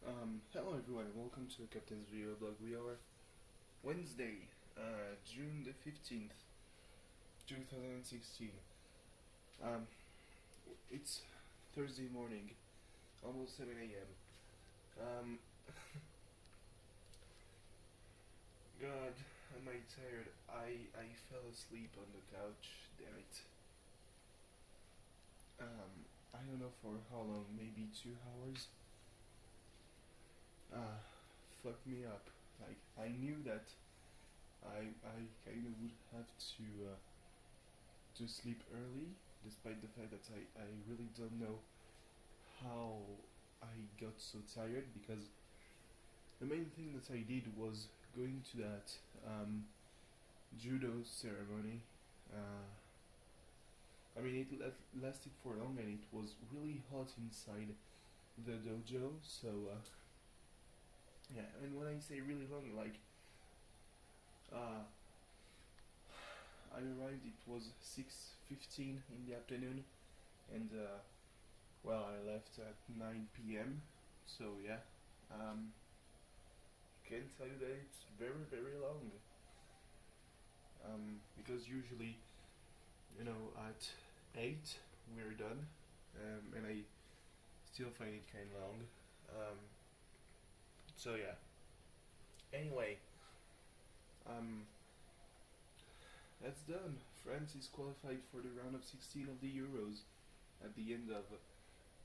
Hello everyone, and welcome to Captain's Video Blog. We are Wednesday, June the 15th, 2016. Um, it's Thursday morning, almost 7 a.m. God, am I tired. I fell asleep on the couch, damn it. I don't know for how long, maybe 2 hours. Fucked me up. Like, I knew that I kind of would have to sleep early, despite the fact that I really don't know how I got so tired, because the main thing that I did was going to that judo ceremony. I mean, it lasted for long and it was really hot inside the dojo, so yeah, and when I say really long, like, I arrived, it was 6:15 in the afternoon, and well, I left at 9 p.m. So yeah, can tell you that it's very very long. Because usually, at 8 we're done, and I still find it kind of long. So yeah. Anyway, that's done. France is qualified for the round of 16 of the Euros at the end of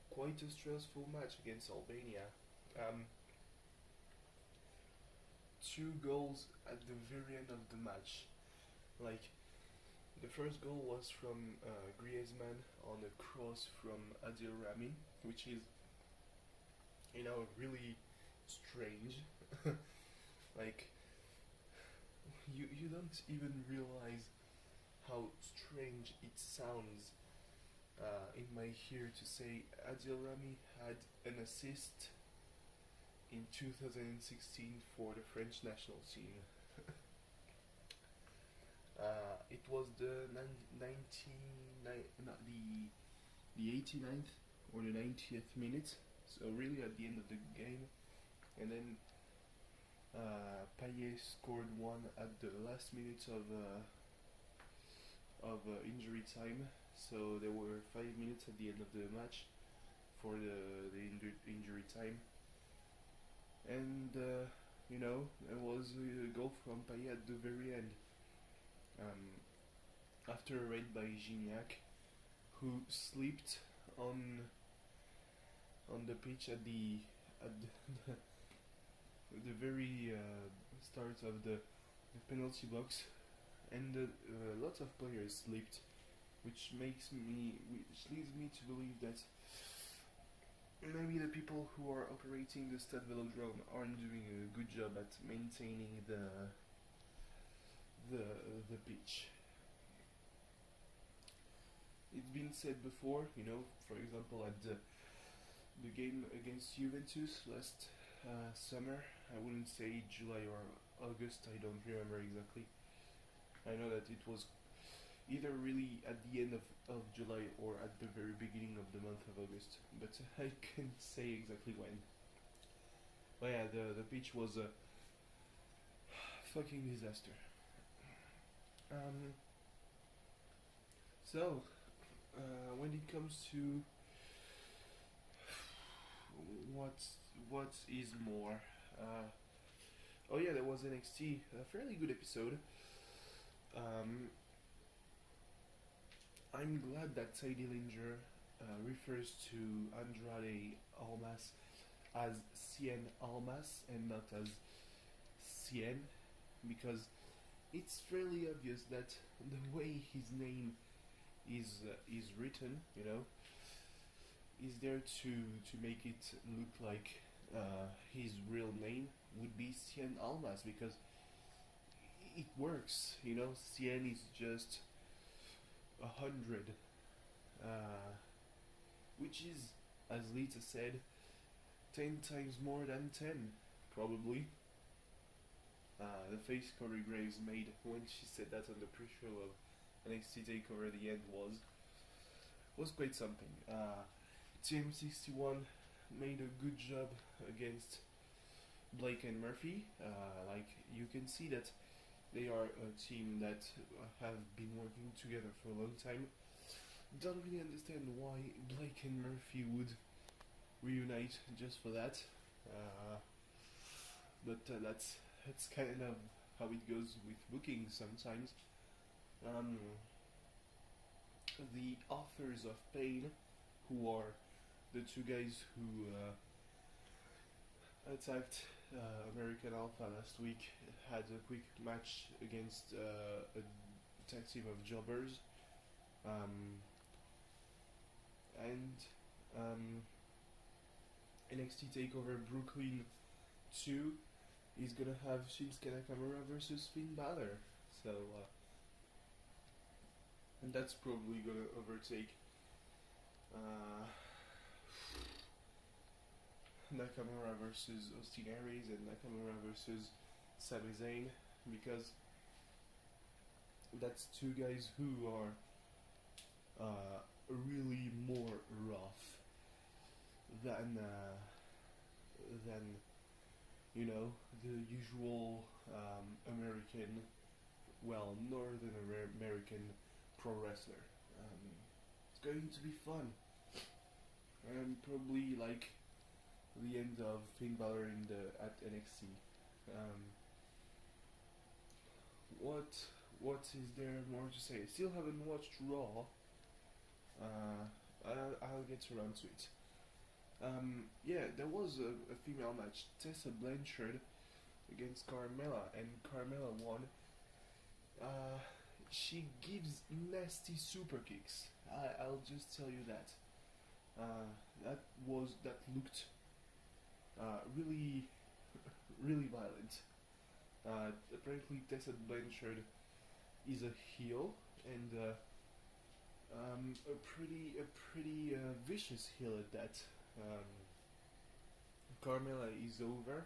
quite a stressful match against Albania. Two goals at the very end of the match. Like, the first goal was from Griezmann on a cross from Adil Rami, which is, really strange. Like, you don't even realize how strange it sounds in my ear to say Adil Rami had an assist in 2016 for the French national team. It was the 89th or the 90th minute, so really at the end of the game, and then Payet scored one at the last minute of injury time. So there were 5 minutes at the end of the match for the injury time, and there was a goal from Payet at the very end. After a raid by Gignac, who slept on the pitch at the the very start of the penalty box, and lots of players slept, which leads me to believe that maybe the people who are operating the Stade Velodrome aren't doing a good job at maintaining the pitch. It's been said before, for example, at the game against Juventus last summer. I wouldn't say July or August, I don't remember exactly. I know that it was either really at the end of July or at the very beginning of the month of August, but I can't say exactly when. But yeah, the pitch was a fucking disaster. So, when it comes to what is more, oh yeah, there was NXT, a fairly good episode. I'm glad that Ty Dillinger refers to Andrade Almas as Cien Almas and not as Cien, because it's fairly obvious that the way his name is written, is there to make it look like his real name would be Cien Almas, because it works. Cien is just 100, which is, as Lita said, 10 times more than 10, probably. The face Corey Graves made when she said that on the pre-show of NXT TakeOver at the end was quite something. TM61 made a good job against Blake and Murphy. Like you can see that they are a team that have been working together for a long time. Don't really understand why Blake and Murphy would reunite just for that. But that's kind of how it goes with bookings sometimes. The authors of Pain, who are the two guys who attacked American Alpha last week, had a quick match against a tag team of jobbers. And NXT TakeOver Brooklyn 2 is gonna have Shinsuke Nakamura versus Finn Balor. So, and that's probably gonna overtake Nakamura versus Austin Aries and Nakamura versus Sami Zayn, because that's two guys who are really more rough than you know, the usual American, well, Northern American pro wrestler. It's going to be fun, and probably like the end of Finn Balor at NXT. What is there more to say? I still haven't watched Raw. I'll get around to it. Yeah, there was a female match, Tessa Blanchard against Carmella, and Carmella won. She gives nasty super kicks. I'll just tell you that. That looked really, really violent. Apparently Tessa Blanchard is a heel, and a pretty vicious heel at that. Carmella is over,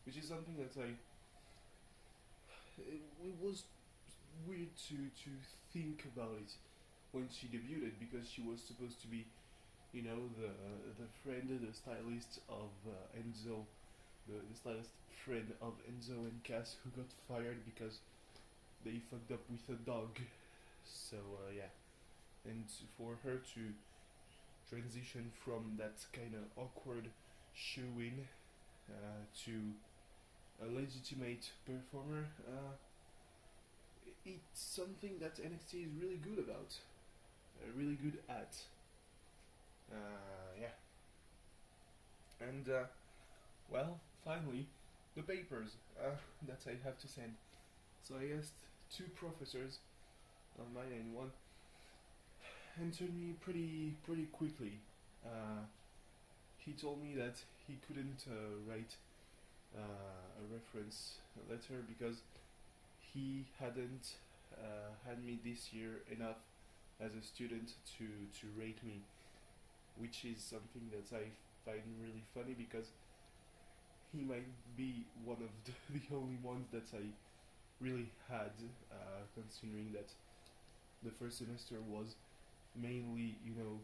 which is something that it was weird to think about it when she debuted, because she was supposed to be, you know, the friend, the stylist of Enzo, the stylist friend of Enzo and Cass, who got fired because they fucked up with a dog. So yeah, and for her to transition from that kind of awkward shoe-in to a legitimate performer, it's something that NXT is really good about, really good at. Yeah. And well, finally, the papers that I have to send. So I asked two professors online, and one answered me pretty quickly. He told me that he couldn't write a reference letter because he hadn't had me this year enough as a student to rate me, which is something that I find really funny, because he might be one of the only ones that I really had, considering that the first semester was mainly, you know,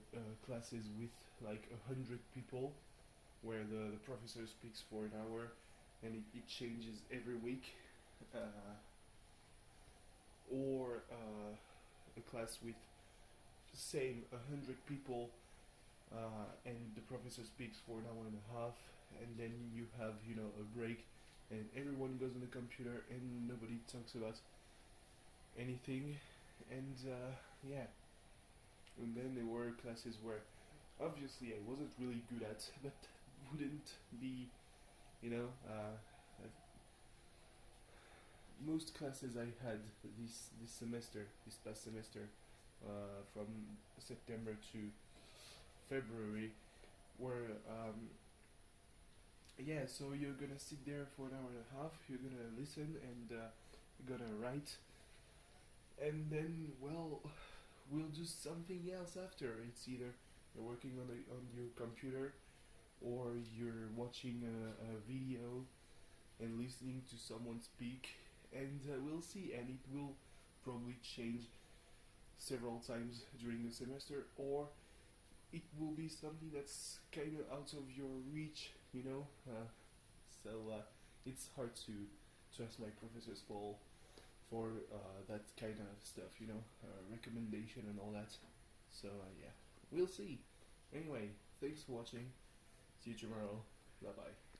classes with like 100 people, where the professor speaks for an hour and it changes every week, or a class with same 100 people, and the professor speaks for an hour and a half, and then you have, you know, a break, and everyone goes on the computer and nobody talks about anything. And yeah, and then there were classes where obviously I wasn't really good at, but wouldn't be, you know, most classes I had this past semester, from September to February, were yeah, so you're gonna sit there for an hour and a half, you're gonna listen, and you're gonna write, and then, well, we'll do something else after. It's either you're working on your computer, or you're watching a video and listening to someone speak, and we'll see, and it will probably change several times during the semester, or it will be something that's kind of out of your reach, you know. So it's hard to ask my professors for that kind of stuff, you know, recommendation and all that. So yeah, we'll see. Anyway, thanks for watching. See you tomorrow. Bye bye.